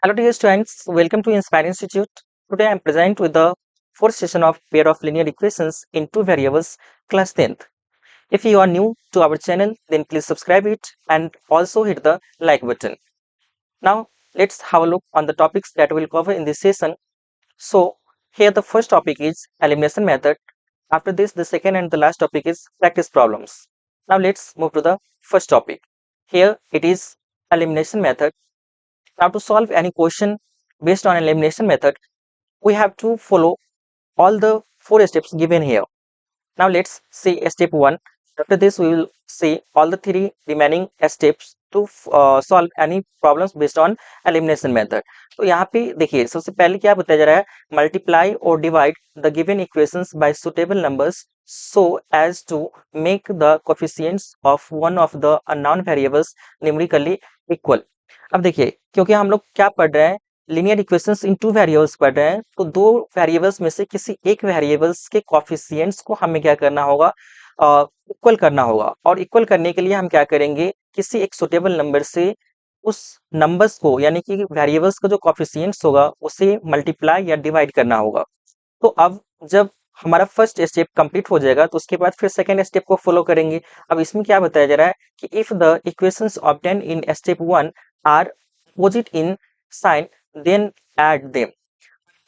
Hello dear students, welcome to Inspire Institute. Today I am present with the fourth session of pair of linear equations in two variables, class 10th. If you are new to our channel, then please subscribe it and also hit the like button. Now let's have a look on the topics that we will cover in this session. So here the first topic is elimination method. After this, the second and the last topic is practice problems. Now let's move to the first topic. Here it is elimination method. Now to solve any question based on elimination method, we have to follow all the four steps given here. Now let's see step 1. After this we will see all the three remaining steps to solve any problems based on elimination method. तो यहाँ पे देखिए सबसे पहले क्या बताया जा रहा है, मल्टीप्लाई और divide the given equations bye suitable numbers so as to make the coefficients of one of the unknown variables numerically equal. अब देखिए क्योंकि हम लोग क्या पढ़ रहे हैं, लीनियर इक्वेशंस इन टू वेरिएबल्स पढ़ रहे हैं, तो दो वेरिएबल्स में से किसी एक वेरिएबल्स के कोफिशिएंट्स को हमें क्या करना होगा, इक्वल करना होगा। और इक्वल करने के लिए हम क्या करेंगे, किसी एक सुटेबल नंबर से उस नंबर्स को यानी कि वेरिएबल्स का जो कोफिशिएंट्स होगा उसे मल्टीप्लाई या डिवाइड करना होगा। तो अब जब हमारा फर्स्ट स्टेप कंप्लीट हो जाएगा तो उसके बाद फिर सेकंड स्टेप को फॉलो करेंगे। अब इसमें क्या बताया जा रहा है कि if the equations obtain in step 1 are opposite in sign then add them.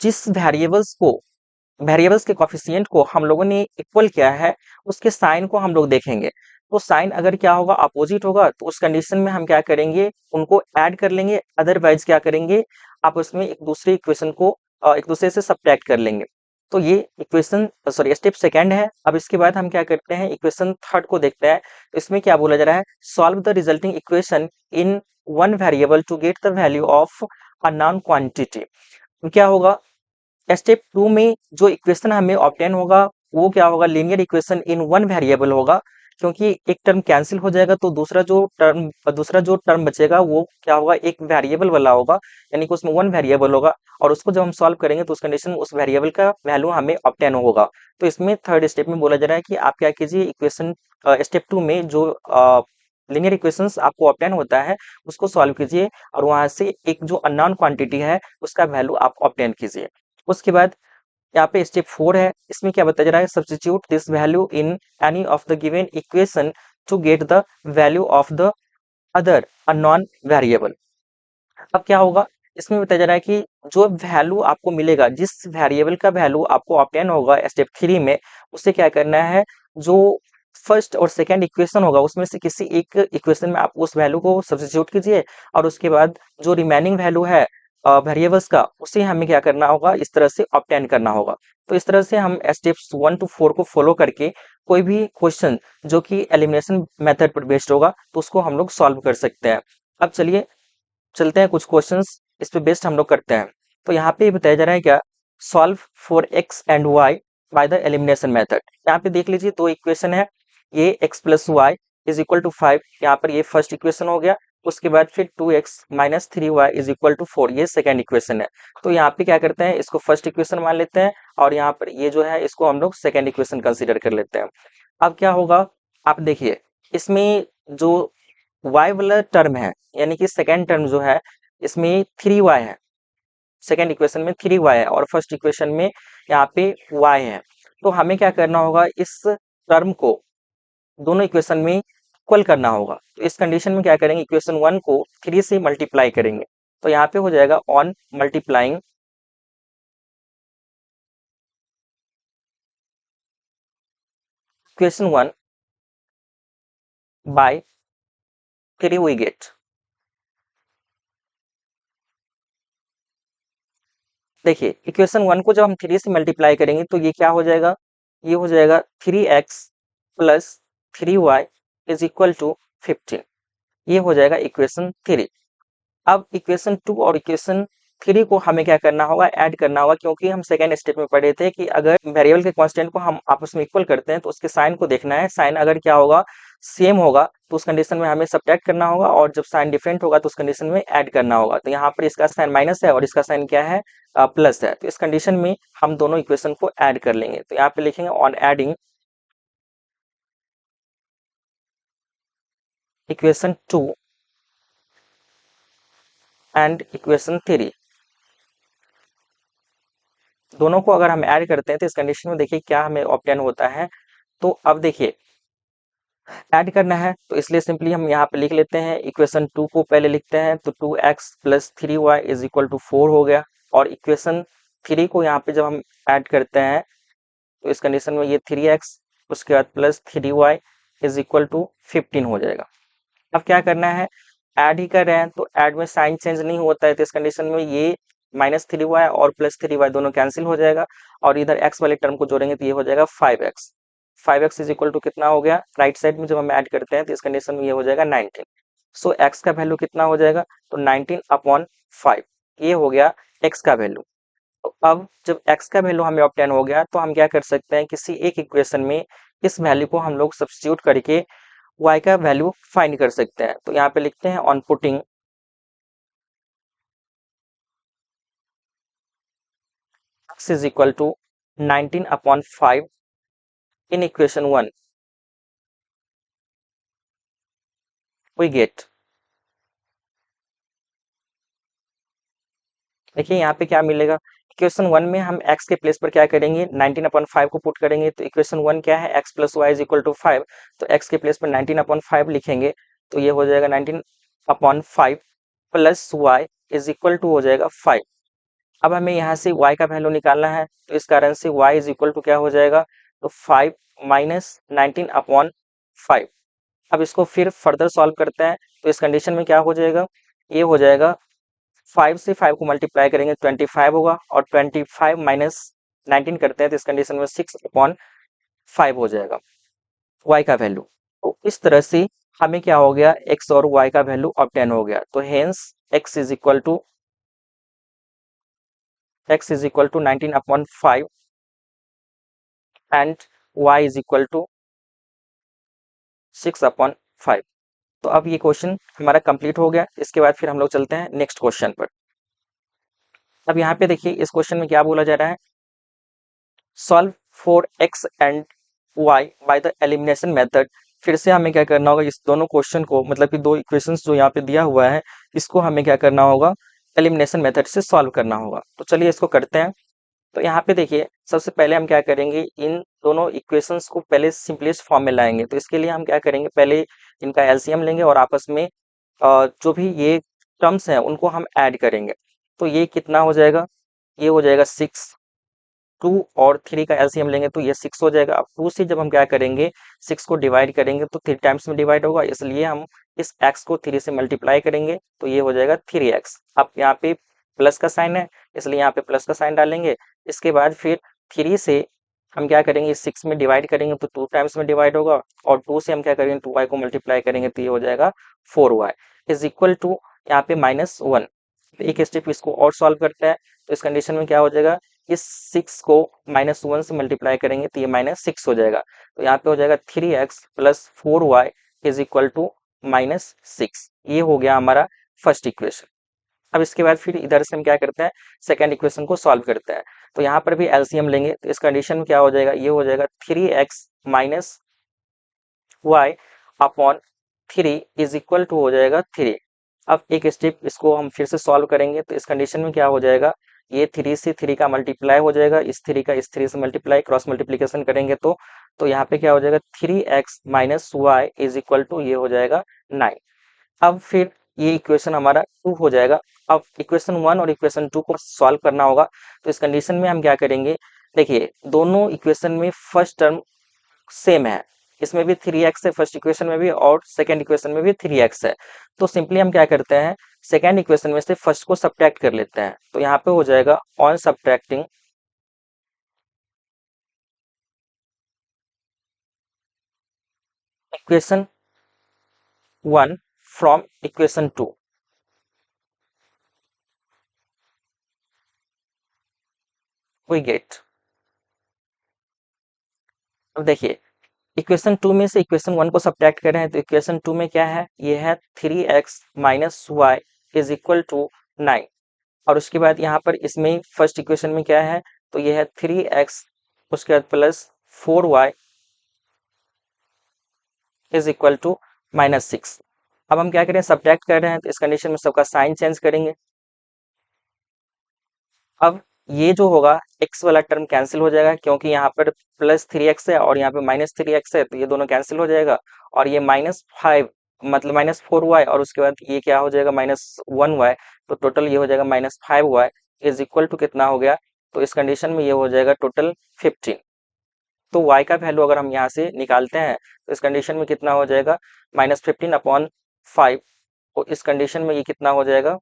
जिस वेरिएबल्स के कोफिशिएंट को हम लोगों ने इक्वल किया है उसके साइन को हम लोग देखेंगे। तो साइन अगर क्या होगा, अपोजिट होगा, तो उस कंडीशन में हम क्या करेंगे, उनको ऐड कर लेंगे, अदरवाइज क्या करेंगे, आपस में एक दूसरे इक्वेशन को एक दूसरे से सब्ट्रैक्ट कर लेंगे। तो ये इक्वेशन स्टेप सेकंड है। अब इसके बाद हम क्या करते हैं, इक्वेशन थर्ड को देखते हैं। तो इसमें क्या बोला जा रहा है, solve the resulting equation in one variable to get the value of unknown quantity. क्या होगा, स्टेप 2 में जो इक्वेशन हमें ऑब्टेन होगा वो क्या होगा, linear equation in one variable होगा, क्योंकि एक टर्म कैंसिल हो जाएगा तो दूसरा जो टर्म बचेगा वो क्या होगा, एक वेरिएबल वाला होगा, यानी कि उसमें वन वेरिएबल होगा। और उसको जब हम सॉल्व करेंगे तो उस कंडीशन में उस वेरिएबल का वैल्यू हमें ऑब्टेन होगा। तो इसमें थर्ड स्टेप में बोला जा रहा है कि आप क्या कीजिए, इक्वेशन स्टेप 2 में जो लीनियर इक्वेशंस आपको ऑब्टेन होता है उसको सॉल्व कीजिए और वहां से एक जो अननोन क्वांटिटी है उसका वैल्यू आप ऑब्टेन कीजिए। उसके बाद यहाँ पे स्टेप 4 है। इसमें क्या बताया जा रहा है, substitute this value in any of the given equation to get the value of the other unknown variable. अब क्या होगा, इसमें बताया जा रहा है कि जो वैल्यू आपको मिलेगा, जिस वेरिएबल का वैल्यू आपको ऑब्टेन होगा स्टेप 3 में, उसे क्या करना है, जो फर्स्ट और सेकंड इक्वेशन होगा उसमें से किसी एक इक्वेशन में आप उस वैल्यू को सब्स्टिट्यूट कीजिए और उसके बाद जो रिमेनिंग वैल्यू है वेरिएबल्स का उसे हमें क्या करना होगा, इस तरह से ऑब्टेन करना होगा। तो इस तरह से हम स्टेप्स 1 to 4 को फॉलो करके कोई भी क्वेश्चन जो कि एलिमिनेशन मेथड पर बेस्ड होगा तो उसको हम लोग सॉल्व कर सकते हैं। अब चलिए चलते हैं, कुछ क्वेश्चंस इस पे बेस्ड हम लोग करते हैं। तो यहाँ पे बताया जा रहा है क्या, solve for X and Y by the elimination method. यहाँ पे देख लीजिए दो इक्वेशन है, ये x plus Y is equal to 5, यहाँ पर ये फर्स्ट इक्वेशन हो गया। उसके बाद फिर 2x minus 3y is equal to 4, ये सेकेंड इक्वेशन है। तो यहाँ पे क्या करते हैं, इसको फर्स्ट इक्वेशन मान लेते हैं और यहाँ पर ये जो है इसको हम लोग सेकेंड इक्वेशन कंसिडर कर लेते हैं। अब क्या होगा, आप देखिए इसमें जो y वाला टर्म है, यानी कि सेकेंड टर्म जो है इसमें 3y है, सेकेंड इक्वेशन में 3y है और फर्स्ट इक्वेशन में यहाँ पे y है। तो हमें क्या करना होगा, इस टर्म को दोनों इक्वेशन में इक्वल करना होगा। तो इस कंडीशन में क्या करेंगे, इक्वेशन 1 को 3 से मल्टीप्लाई करेंगे। तो यहाँ पे हो जाएगा on multiplying equation 1 by 3 we get, देखिए इक्वेशन 1 को जब हम 3 से मल्टीप्लाई करेंगे तो ये क्या हो जाएगा, ये हो जाएगा 3x plus 3y is equal to 15, ये हो जाएगा इक्वेशन 3। अब इक्वेशन 2 और इक्वेशन 3 को हमें क्या करना होगा, ऐड करना होगा, क्योंकि हम सेकेंड स्टेप में पढ़े थे कि अगर वेरिएबल के कांस्टेंट को हम आपस में इक्वल करते हैं तो उसके साइन को देखना है। साइन अगर क्या होगा, सेम होगा, तो उस कंडीशन में हमें सब्ट्रैक्ट करना होगा और जब साइन डिफरेंट होगा तो उस कंडीशन में ऐड करना होगा। तो यहाँ पर इसका साइन माइनस है और इसका साइन क्या है, प्लस है। तो इस कंडीशन में हम दोनों इक्वेशन को ऐड कर लेंगे। तो यहाँ पे लिखेंगे on adding equation 2 and equation 3, दोनों को अगर हम ऐड करते हैं तो इस कंडीशन में देखिए क्या हमें ऑब्टेन होता है। तो अब देखिए ऐड करना है तो इसलिए सिंपली हम यहाँ पे लिख लेते हैं, इक्वेशन 2 को पहले लिखते हैं तो 2x plus 3y is equal to 4 हो गया, और इक्वेशन 3 को यहाँ पे जब हम ऐड करते हैं तो इस कंडीशन में ये 3x उसके बाद plus 3y is equal to 15 हो जाएगा। अब क्या करना है, ऐड ही कर रहे हैं तो ऐड में साइन चेंज नहीं होता है, तो इस कंडीशन में ये -3y और +3y दोनों कैंसिल हो जाएगा, और इधर x वाले टर्म को जोड़ेंगे तो ये हो जाएगा 5x। 5x is equal to कितना हो गया, राइट साइड में जब हम ऐड करते हैं तो इस कंडीशन में ये हो जाएगा 19। सो x का वैल्यू कितना हो जाएगा, तो 19/5, ये हो गया x का वैल्यू। तो अब जब x का वैल्यू हमें ऑब्टेन हो गया तो हम क्या कर सकते हैं, किसी एक इक्वेशन में इस वैल्यू को हम लोग सब्स्टिट्यूट करके y का वैल्यू फाइंड कर सकते हैं। तो यहाँ पे लिखते हैं on putting x is equal to 19/5 in equation 1 we get, देखिए यहाँ पे क्या मिलेगा, इक्वेशन 1 में हम x के प्लेस पर क्या करेंगे, 19/5 को पुट करेंगे, तो इक्वेशन 1 क्या है, x plus Y is equal to 5, तो x के प्लेस पर 19/5 लिखेंगे तो ये हो जाएगा 19/5 plus Y is equal to हो जाएगा 5। अब हमें यहाँ से y का वैल्यू निकालना है तो इस कारण से y इज इक्वल टू क्या हो जाएगा, तो 5 माइनस 19/5। अब इसको फिर फर्दर सॉल्व करते हैं तो इस कंडीशन में क्या हो जाएगा, ये हो जाएगा 5 से 5 को मल्टीप्लाई करेंगे 25 होगा, और 25 माइनस 19 करते हैं तो इस कंडीशन में 6/5 हो जाएगा y का वैल्यू। तो इस तरह से हमें क्या हो गया, x और y का वैल्यू ऑब्टेन हो गया। तो hence x is equal to 19/5 and y is equal to 6/5। तो अब ये क्वेश्चन हमारा कंप्लीट हो गया। इसके बाद फिर हम लोग चलते हैं नेक्स्ट क्वेश्चन पर। अब यहाँ पे देखिए इस क्वेश्चन में क्या बोला जा रहा है, solve for x and y bye the elimination method. फिर से हमें क्या करना होगा, इस दोनों क्वेश्चन को, मतलब कि दो इक्वेशंस जो यहाँ पे दिया हुआ है, इसको हमें क्या करना होगा, एलिमिनेशन मेथड से सॉल्व करना होगा। तो चलिए इसको करते हैं। तो यहाँ पे देखिए सबसे पहले हम क्या करेंगे, इन दोनों इक्वेशंस को पहले सिंपलेस्ट फॉर्म में लाएंगे। तो इसके लिए हम क्या करेंगे, पहले इनका एलसीएम लेंगे और आपस में जो भी ये टर्म्स हैं उनको हम ऐड करेंगे। तो ये कितना हो जाएगा, ये हो जाएगा 6, 2 और 3 का एलसीएम लेंगे तो ये 6 हो जाएगा। अब 2 से जब हम क्या करेंगे, 6 को डिवाइड करेंगे तो 3 टाइम्स में डिवाइड होगा, इसलिए हम इस x को 3 से मल्टीप्लाई करेंगे तो ये हो जाएगा 3x। अब यहाँ पे प्लस का साइन है इसलिए यहाँ पे प्लस का साइन डालेंगे। इसके बाद फिर 3 से हम क्या करेंगे, 6 में डिवाइड करेंगे तो 2 टाइम्स में डिवाइड होगा, और 2 से हम क्या करेंगे, 2y को मल्टीप्लाई करेंगे तो ये हो जाएगा 4y इज इक्वल टू यहाँ पे -1। एक स्टेप इसको और सॉल्व करते हैं तो इस कंडीशन में क्या हो जाएगा, इस 6 को -1 से मल्टीप्लाई करेंगे तो ये -6 हो जाएगा। तो यहाँ पे हो जाएगा 3x plus 4y is equal to -6। ये हो गया हमारा फर्स्ट इक्वेशन। अब इसके बाद फिर इधर से हम क्या करते हैं, सेकेंड इक्वेशन को सॉल्व करते हैं। तो यहाँ पर भी एलसीएम लेंगे तो इस कंडीशन में क्या हो जाएगा, ये हो जाएगा 3x minus y upon 3 is equal to हो जाएगा 3। अब एक स्टेप इसको हम फिर से सॉल्व करेंगे तो इस कंडीशन में क्या हो जाएगा, ये 3 से 3 का मल्टीप्लाई हो जाएगा, इस 3 का इस 3 से मल्टीप्लाई क्रॉस मल्टीप्लिकेशन करेंगे तो यहाँ पे क्या हो जाएगा, 3x minus y is equal to ये हो जाएगा 9। अब फिर ये इक्वेशन हमारा 2 हो जाएगा। अब इक्वेशन 1 और इक्वेशन 2 को सॉल्व करना होगा तो इस कंडीशन में हम क्या करेंगे, देखिए दोनों इक्वेशन में फर्स्ट टर्म सेम है, इसमें भी 3x है फर्स्ट इक्वेशन में भी और सेकेंड इक्वेशन में भी 3x है। तो सिंपली हम क्या करते हैं, सेकेंड इक्वेशन में से फर्स्ट को सब्ट्रैक्ट कर लेते हैं। तो यहाँ पे हो जाएगा on subtracting equation 1 from equation 2 we get. अब देखिए इक्वेशन 2 में से इक्वेशन 1 को सब्ट्रैक्ट कर रहे हैं तो इक्वेशन 2 में क्या है, ये है 3x minus y is equal to 9, और उसके बाद यहाँ पर इसमें फर्स्ट इक्वेशन में क्या है, तो ये है 3x उसके बाद plus 4y is equal to -6। अब हम क्या करें, सब्ट्रैक्ट कर रहे हैं तो इस कंडीशन में सबका साइन चेंज करेंगे अब ये जो होगा x वाला टर्म कैंसिल हो जाएगा, क्योंकि यहाँ पर +3x है और यहाँ पे -3x है, तो ये दोनों कैंसिल हो जाएगा। और ये -5 मतलब -4y और उसके बाद ये क्या हो जाएगा -1y, तो टोटल ये हो जाएगा -5y इज इक्वल टू कितना हो गया। तो इस कंडीशन में ये हो जाएगा टोटल 15। तो y का वैल्यू अगर हम यहाँ से निकालते हैं तो इस कंडीशन में कितना हो जाएगा -15/5। तो इस कंडीशन में ये कितना हो जाएगा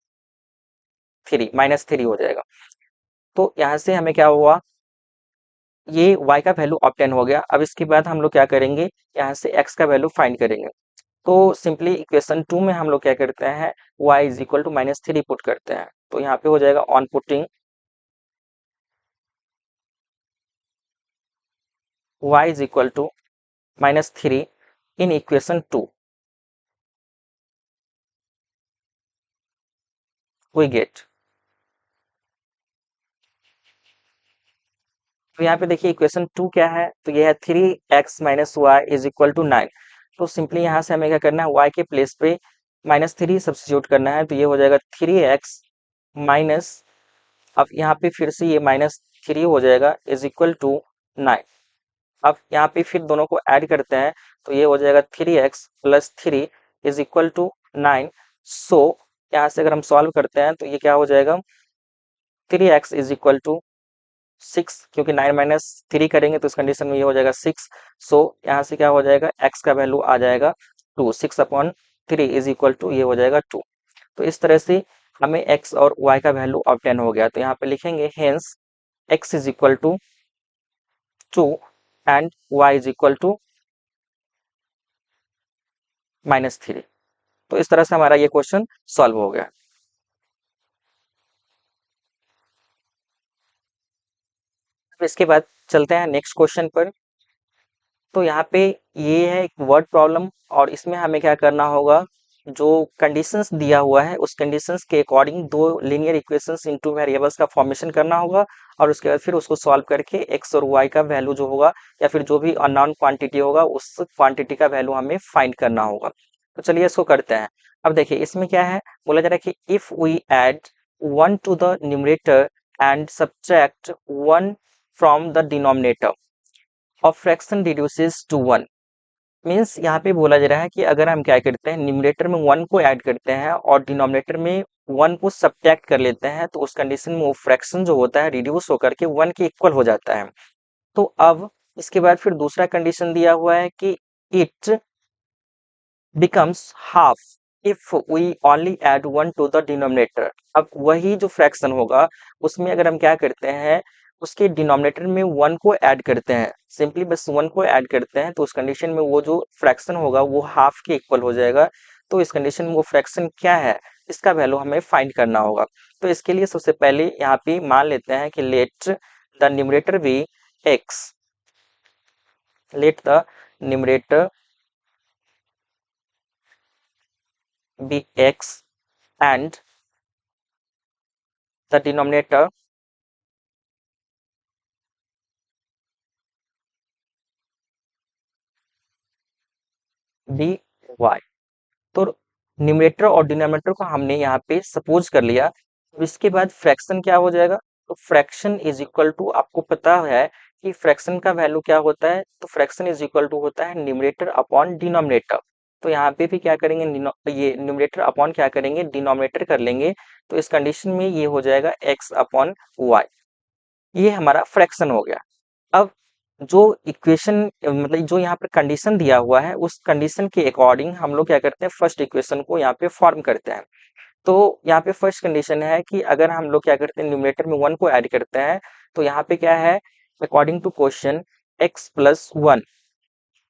3 -3 हो जाएगा। तो यहाँ से हमें क्या हुआ, ये y का वैल्यू ऑब्टेन हो गया। अब इसके बाद हम लोग क्या करेंगे, यहाँ से x का वैल्यू फाइंड करेंगे। तो सिंपली इक्वेशन 2 में हम लोग क्या करते हैं, y is equal to -3 put करते हैं। तो यहाँ पे हो जाएगा on putting y is equal to -3 in equation 2 we get. तो यहाँ पे देखिए इक्वेशन 2 क्या है, तो ये है 3x - y is equal to 9। तो सिंपली यहाँ से हमें क्या करना है, y के प्लेस पे -3 सब्स्टिट्यूट करना है। तो ये हो जाएगा 3x माइनस, अब यहाँ पे फिर से ये -3 हो जाएगा इज इक्वल टू 9। अब यहाँ पे फिर दोनों को ऐड करते हैं, तो ये हो जाएगा 3x + 3 इज इक्वल टू 9। सो यहाँ से अगर हम सॉल्व करते हैं तो ये क्या हो जाएगा 3x इज इक्वल टू 6, क्योंकि 9 - 3 करेंगे तो इस कंडीशन में ये हो जाएगा 6। सो यहाँ से क्या हो जाएगा, x का वैल्यू आ जाएगा 2, 6/3 इज इक्वल टू ये हो जाएगा 2। तो इस तरह से हमें x और y का वैल्यू ऑब्टेन हो गया। तो यहाँ पे लिखेंगे hence x is equal to 2 and y is equal to -3। तो इस तरह से हमारा ये क्वेश्चन सॉल्व हो गया। अब इसके बाद चलते हैं नेक्स्ट क्वेश्चन पर। तो यहाँ पे ये है एक वर्ड प्रॉब्लम और इसमें हमें क्या करना होगा, जो कंडीशंस दिया हुआ है उस कंडीशंस के अकॉर्डिंग दो लीनियर इक्वेशंस इनटू वेरिएबल्स का फॉर्मेशन करना होगा और उसके बाद फिर उसको सॉल्व करके x और y का वैल्यू जो होगा या फिर जो भी अननोन क्वांटिटी होगा उस क्वांटिटी का वैल्यू हमें फाइंड करना होगा। तो चलिए इसको करते हैं। अब देखिए इसमें क्या है, बोला जा रहा है कि if we add 1 to the numerator and subtract 1 from the denominator of fraction reduces to 1। Means यहाँ पे बोला जा रहा है कि अगर हम क्या करते हैं, न्यूमरेटर में 1 को ऐड करते हैं और डिनोमिनेटर में 1 को सब्ट्रैक्ट कर लेते हैं, तो उस कंडीशन में वो फ्रैक्शन जो होता है रिड्यूस होकर के 1 के इक्वल हो जाता है। तो अब इसके बाद फिर दूसरा कंडीशन दिया हुआ है कि it becomes half if we only add 1 to the denominator। अब वही जो फ्रैक्शन होगा उसमें अगर हम क्या करते हैं, उसके डिनोमिनेटर में 1 को ऐड करते हैं, सिंपली बस 1 को ऐड करते हैं, तो उस कंडीशन में वो जो फ्रैक्शन होगा वो हाफ के इक्वल हो जाएगा। तो इस कंडीशन में वो फ्रैक्शन क्या है, इसका वैल्यू हमें फाइंड करना होगा। तो इसके लिए सबसे पहले यहाँ पे मान लेते हैं कि let the numerator be x, let the numerator be x and the denominator be y। तो न्यूमरेटर और डिनोमिनेटर को हमने यहाँ पे सपोज कर लिया। तो इसके बाद फ्रैक्शन क्या हो जाएगा, तो फ्रैक्शन इज इक्वल टू, आपको पता है कि फ्रैक्शन का वैल्यू क्या होता है, तो फ्रैक्शन इज इक्वल टू होता है न्यूमरेटर अपॉन डिनोमिनेटर। तो यहाँ पे भी क्या करेंगे, ये न्यूमरेटर अपॉन क्या करेंगे, डिनोमिनेटर कर लेंगे। तो इस कंडीशन में ये हो जाएगा x/y, ये हमारा फ्रैक्शन हो गया। अब जो इक्वेशन मतलब जो यहाँ पर कंडीशन दिया हुआ है उस कंडीशन के अकॉर्डिंग हम लोग क्या करते हैं, फर्स्ट इक्वेशन को यहाँ पे फॉर्म करते हैं। तो यहाँ पे फर्स्ट कंडीशन है कि अगर हम लोग क्या करते हैं, न्यूमरेटर में 1 को ऐड करते हैं, तो यहाँ पे क्या है, अकॉर्डिंग टू क्वेश्चन x + 1,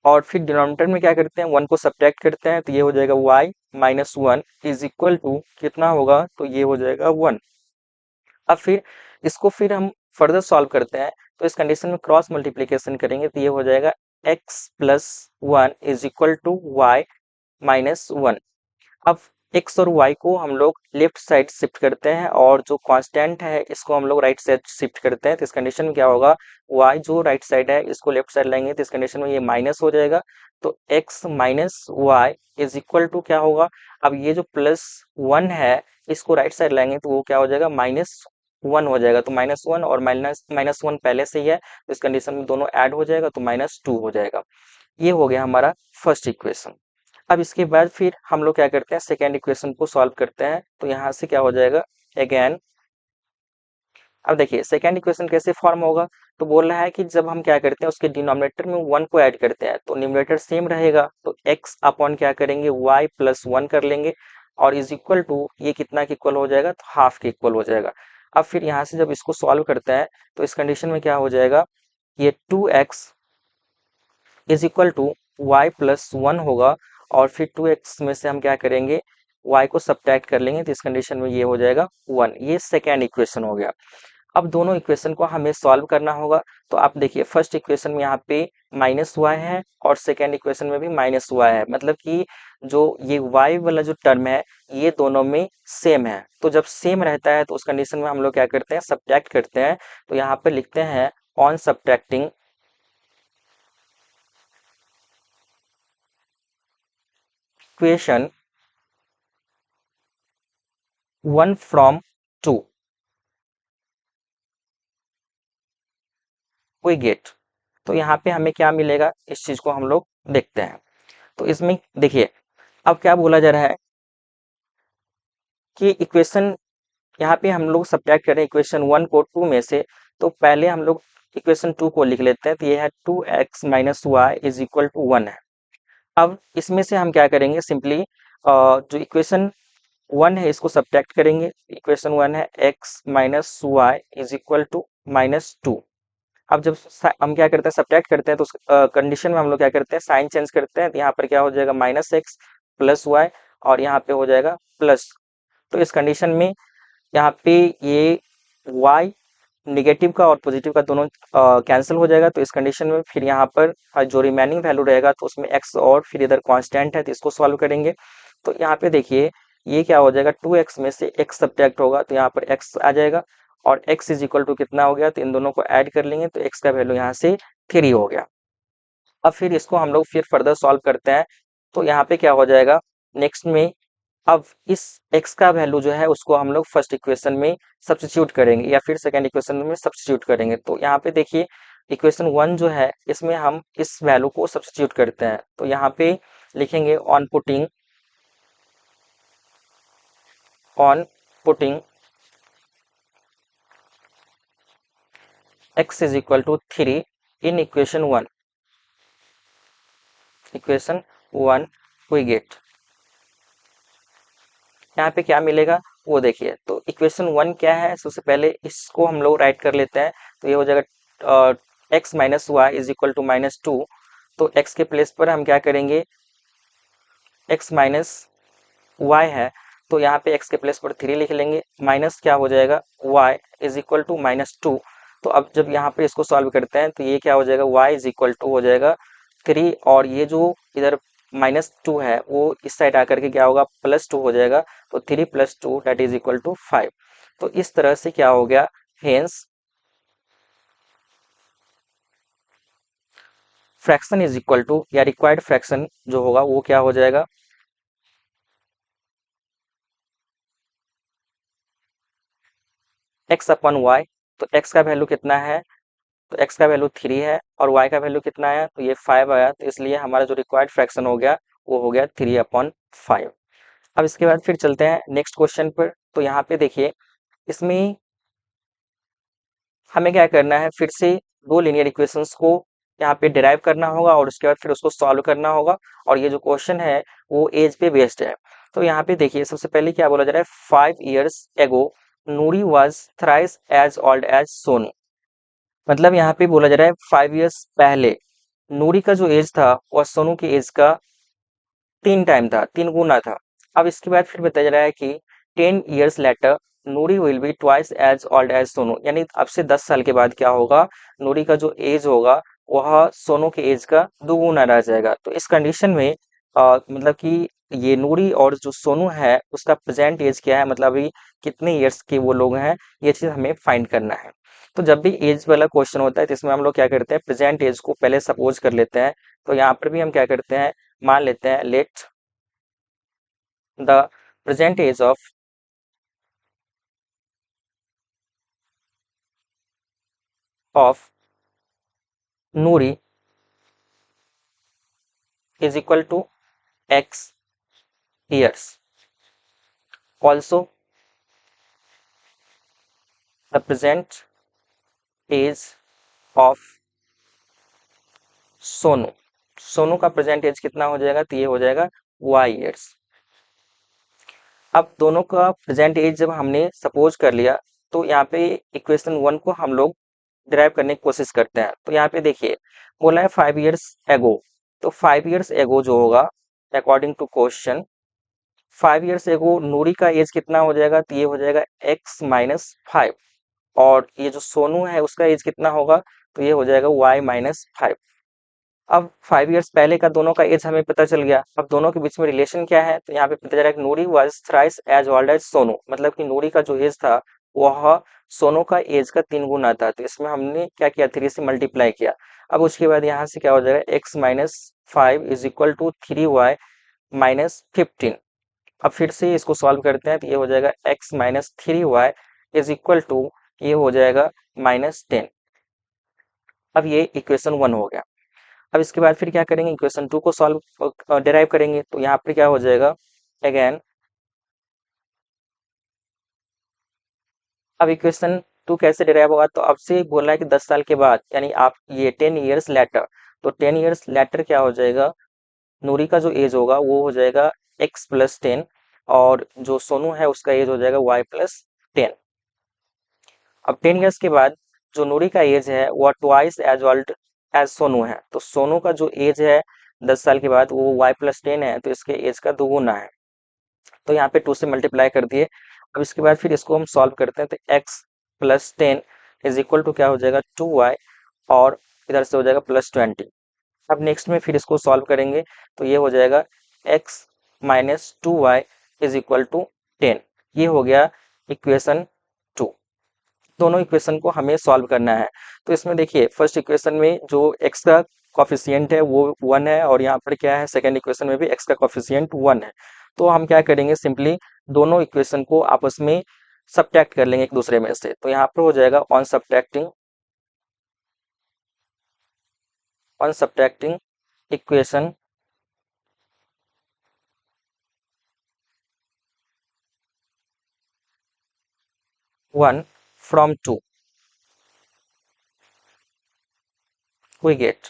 और फिर डिनोमिनेटर में क्या करते हैं, 1 को सब्ट्रैक्ट करते हैं, तो ये हो जाएगा y - 1 इज इक्वल टू कितना होगा, तो ये हो जाएगा 1। अब फिर इसको फिर हम फर्दर सॉल्व करते हैं, तो इस कंडीशन में क्रॉस मल्टीप्लिकेशन करेंगे, तो ये हो जाएगा x + 1 is equal to y - 1। अब x और y को हम लोग लेफ्ट साइड शिफ्ट करते हैं और जो कांस्टेंट है इसको हम लोग राइट साइड शिफ्ट करते हैं। तो इस कंडीशन में क्या होगा, y जो राइट साइड है इसको लेफ्ट साइड लाएंगे, तो इस कंडीशन में ये माइनस हो जाएगा। तो x - y is equal to क्या होगा, अब ये जो +1 है इसको राइट साइड लाएंगे तो वो क्या हो जाएगा 1 हो जाएगा, तो -1 और -1 पहले से ही है, तो इस कंडीशन में दोनों ऐड हो जाएगा तो -2 हो जाएगा। ये हो गया हमारा फर्स्ट इक्वेशन। अब इसके बाद फिर हम लोग क्या करते हैं, सेकेंड इक्वेशन को सॉल्व करते हैं। तो यहाँ से क्या हो जाएगा, अगेन अब देखिए सेकेंड इक्वेशन कैसे फॉर्म होगा, तो बोल रहा है कि जब हम क्या करते हैं उसके डिनोमिनेटर में 1 को ऐड करते हैं तो न्यूमरेटर सेम रहेगा, तो x अपॉन क्या करेंगे y प्लस 1 कर लेंगे, और इज इक्वल टू ये कितना के इक्वल हो जाएगा, तो हाफ के इक्वल हो जाएगा। अब फिर यहाँ से जब इसको सॉल्व करते हैं तो इस कंडीशन में क्या हो जाएगा, ये 2x is equal to y plus 1 होगा, और फिर 2x में से हम क्या करेंगे, y को सब्ट्रैक्ट कर लेंगे, तो इस कंडीशन में ये हो जाएगा 1। ये सेकेंड इक्वेशन हो गया। अब दोनों इक्वेशन को हमें सॉल्व करना होगा। तो आप देखिए फर्स्ट इक्वेशन में यहाँ पे -y है और सेकेंड इक्वेशन में भी -y है, मतलब कि जो ये y वाला जो टर्म है ये दोनों में सेम है। तो जब सेम रहता है तो उस कंडीशन में हम लोग क्या करते हैं, सब्ट्रैक्ट करते हैं। तो यहाँ पे लिखते हैं on subtracting equation 1 from 2 we get. तो यहाँ पे हमें क्या मिलेगा, इस चीज को हम लोग देखते हैं। तो इसमें देखिए अब क्या बोला जा रहा है कि इक्वेशन यहाँ पे हम लोग सब्ट्रैक्ट करें इक्वेशन 1 को 2 में से, तो पहले हम लोग इक्वेशन 2 को लिख लेते हैं। तो ये है 2x minus y is equal to 1 है। अब इसमें से हम क्या करेंगे, सिंपली जो इक्वेशन 1 है इसको सब्ट्रैक्ट करेंगे। इक्वेशन 1 है x minus y is equal to -2। अब जब हम क्या करते हैं, सब्ट्रैक्ट करते हैं, तो उस कंडीशन में हम लोग क्या करते हैं, साइन चेंज करते हैं। तो यहाँ पर क्या हो जाएगा, -x प्लस वाई, और यहाँ पे हो जाएगा प्लस। तो इस कंडीशन में यहाँ पे ये y निगेटिव का और पॉजिटिव का दोनों कैंसिल हो जाएगा। तो इस कंडीशन में फिर यहाँ पर जो रिमेनिंग वैल्यू रहेगा तो उसमें x और फिर इधर कांस्टेंट है, तो इसको सॉल्व करेंगे। तो यहाँ पे देखिए ये क्या हो जाएगा, 2x में से x सब्ट्रैक्ट होगा तो यहाँ पर x आ जाएगा, और x इज इक्वल टू कितना हो गया, तो इन दोनों को ऐड कर लेंगे तो x का वैल्यू यहाँ से 3 हो गया। अब फिर इसको हम लोग फिर फर्दर सॉल्व करते हैं। तो यहाँ पे क्या हो जाएगा, नेक्स्ट में अब इस x का वैल्यू जो है उसको हम लोग फर्स्ट इक्वेशन में सब्स्टिट्यूट करेंगे या फिर सेकंड इक्वेशन में सब्स्टिट्यूट करेंगे। तो यहाँ पे देखिए इक्वेशन 1 जो है इसमें हम इस वैल्यू को सब्स्टिट्यूट करते हैं। तो यहाँ पे लिखेंगे on putting x is equal to 3 in equation 1 we get, यहाँ पे क्या मिलेगा वो देखिए। तो इक्वेशन 1 क्या है, सबसे पहले इसको हम लोग राइट कर लेते हैं। तो ये हो जाएगा x minus y is equal to -2। तो x के प्लेस पर हम क्या करेंगे, x माइनस वाई है तो यहाँ पे x के प्लेस पर 3 लिख लेंगे, माइनस क्या हो जाएगा y इज इक्वल टू -2। तो अब जब यहाँ पे इसको सॉल्व करते हैं तो ये क्या हो जाएगा, y इज इक्वल टू हो जाएगा 3, और ये जो इधर -2 है वो इस साइड आकर के क्या होगा, +2 हो जाएगा। तो 3 + 2 दैट इज इक्वल टू 5। तो इस तरह से क्या हो गया, hence fraction is equal to, या रिक्वायर्ड फ्रैक्शन जो होगा वो क्या हो जाएगा, x अपन y। तो x का वैल्यू कितना है, तो x का वैल्यू 3 है और y का वैल्यू कितना आया, तो ये 5 आया। तो इसलिए हमारा जो रिक्वायर्ड फ्रैक्शन हो गया वो हो गया 3/5। अब इसके बाद फिर चलते हैं नेक्स्ट क्वेश्चन पर। तो यहाँ पे देखिए इसमें हमें क्या करना है, फिर से दो लीनियर इक्वेशंस को यहाँ पे डिराइव करना होगा और उसके बाद फिर उसको सॉल्व करना होगा। और ये जो क्वेश्चन है वो एज पे बेस्ड है। तो यहाँ पे देखिए सबसे पहले क्या बोला जा रहा है, 5 years ago Noori was thrice as old as Sonu. मतलब यहाँ पे बोला जा रहा है 5 years पहले नूरी का जो एज था वह सोनू की एज का 3 टाइम था, 3 गुना था। अब इसके बाद फिर बताया जा रहा है कि 10 years later Noori will be twice as old as Sonu, यानी अब से 10 साल के बाद क्या होगा, नूरी का जो एज होगा वह सोनू के एज का 2 गुना रह जाएगा। तो इस कंडीशन में मतलब कि ये नूरी और जो सोनू है उसका प्रेजेंट एज क्या है, मतलब अभी कितने ईयर्स के वो लोग हैं, ये चीज हमें फाइंड करना है। तो जब भी एज वाला क्वेश्चन होता है तो इसमें हम लोग क्या करते हैं, प्रेजेंट एज को पहले सपोज कर लेते हैं। तो यहाँ पर भी हम क्या करते हैं, मान लेते हैं let the present age of of Noori is equal to x years. Also, the present age of Sonu, Sonu का प्रेजेंट एज कितना हो जाएगा, तो ये हो जाएगा y ईयर्स। अब दोनों का प्रेजेंट एज जब हमने सपोज कर लिया, तो यहाँ पे इक्वेशन 1 को हम लोग डिराइव करने की कोशिश करते हैं। तो यहाँ पे देखिए बोला है 5 ईयर्स एगो, तो 5 ईयर्स एगो जो होगा according to question, 5 years ago नूरी का एज कितना हो जाएगा, तो ये हो जाएगा x माइनस 5, और ये जो सोनू है उसका एज कितना होगा, तो ये हो जाएगा y माइनस 5। अब 5 ईयर्स पहले का दोनों का एज हमें पता चल गया। अब दोनों के बीच में रिलेशन क्या है, तो यहाँ पे पता चला है कि Noori was thrice as old as Sonu, मतलब कि नूरी का जो एज था वह सोनू का एज का 3 गुना था। तो इसमें हमने क्या किया, 3 से मल्टीप्लाई किया। अब उसके बाद यहाँ से क्या हो जाएगा, x minus 5 is equal to 3y minus 15। अब फिर से इसको सॉल्व करते हैं, तो ये हो जाएगा x minus 3y is equal to, ये हो जाएगा -10। अब ये इक्वेशन 1 हो गया। अब इसके बाद फिर क्या करेंगे, इक्वेशन 2 को सॉल्व डिराइव करेंगे। तो यहाँ पे क्या हो जाएगा, अगेन अब इक्वेशन 2 कैसे डिराइव होगा, तो अब से बोला है कि 10 साल के बाद, यानी आप ये 10 ईयर्स लेटर, तो 10 ईयर्स लेटर क्या हो जाएगा, नूरी का जो एज होगा वो हो जाएगा x प्लस 10, और जो सोनू है उसका एज हो जाएगा y प्लस 10। अब 10 ईयर्स के बाद जो नूरी का एज है वो twice as old as Sonu है। तो सोनू का जो एज है 10 साल के बाद वो y प्लस 10 है, तो इसके एज का दोगुना है। तो यहाँ पे 2 से मल्टीप्लाई कर दिए। अब इसके बाद फिर इसको हम सॉल्व करते हैं, तो x plus 10 is equal to क्या हो जाएगा 2y, और इधर से हो जाएगा प्लस 20। अब नेक्स्ट में फिर इसको सॉल्व करेंगे, तो ये हो जाएगा x minus 2y is equal to 10। ये हो गया इक्वेशन 2। दोनों इक्वेशन को हमें सॉल्व करना है। तो इसमें देखिए फर्स्ट इक्वेशन में जो x का कॉफिशिएंट है वो 1 है, और यहाँ पर क्या है, सेकेंड इक्वेशन में भी x का कॉफिशिएंट 1 है। तो हम क्या करेंगे, सिंपली दोनों इक्वेशन को आपस में सब्ट्रैक्ट कर लेंगे एक दूसरे में से। तो यहाँ पर हो जाएगा on subtracting equation 1 from 2 we get,